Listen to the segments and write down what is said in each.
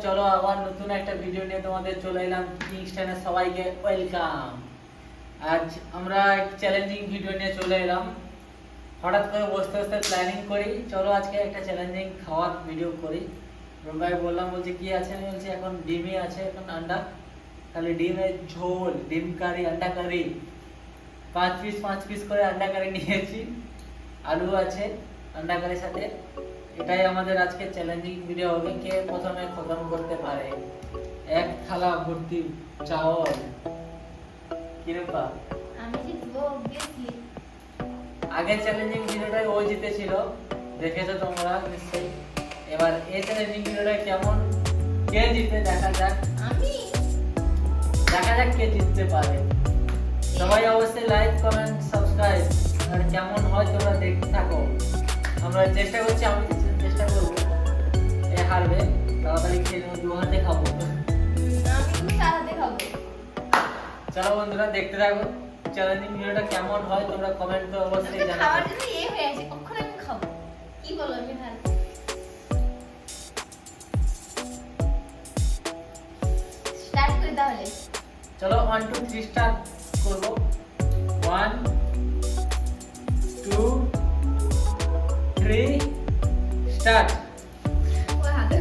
চলো আবার নতুন একটা ভিডিও নিয়ে তোমাদের চলে এলাম। কিংস্টনে সবাইকে ওয়েলকাম। আজ আমরা এক চ্যালেঞ্জিং ভিডিও নিয়ে চলে এলাম। হঠাৎ করে বসতে বসতে প্ল্যানিং করি, চলো আজকে একটা চ্যালেঞ্জিং খাওয়ার ভিডিও করি। রুমভাই বললাম, বলছে কি আছে, আমি বলছি এখন ডিমই আছে, এখন আন্ডা, খালি ডিমের ঝোল, ডিম কারি, আন্ডা কারি, 5 পিস করে আন্ডা কারি নিয়েছি, আলু আছে আন্ডা কারির সাথে। এটাই আমাদের আজকে চ্যালেঞ্জিং ভিডিও হবে, কে প্রথমে খতম করতে পারে এক থালা ভর্তি চাওয়াল। কিরকম? আমি জিতবো অবভিয়াসলি। আগের চ্যালেঞ্জিং ভিডিওটাই ও জিতেছিল, দেখেছো তোমরা নিশ্চয়ই। এবার এই চ্যালেঞ্জিং ভিডিওটা কেমন, কে জিতে দেখা যাক। আমি দেখা যাক কে জিততে পারে। সবাই অবশ্যই লাইক কমেন্ট সাবস্ক্রাইব, আর কেমন হয় তোমরা দেখতে থাকো। আমরা চেষ্টা করছি, আমি চেষ্টা করবো এ হারবে, তাড়াতাড়ি খেয়ে নেবো, 2 হাতে খাবো। খুব সাহায্য খাবো। চলো বন্ধুরা দেখতে থাকো চ্যালেঞ্জিং ভিডিওটা কেমন হয়, তোমরা কমেন্ট করে অবশ্যই খাবার জানাবে। জন্য হয়ে আছে, কখন আমি খাবো, কি বলো? আমি হার স্টার্ট করে তাহলে। চলো 1 2 3 স্টার্ট করব। 1 2 3 স্টার্ট। ও হাতে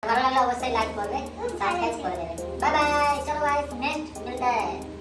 ভালো লাগলে অবশ্যই লাইক করবে, সাবস্ক্রাইব করে দেবে। বাই বাই, চলো গাইস, নেক্সট মিলতে हैं।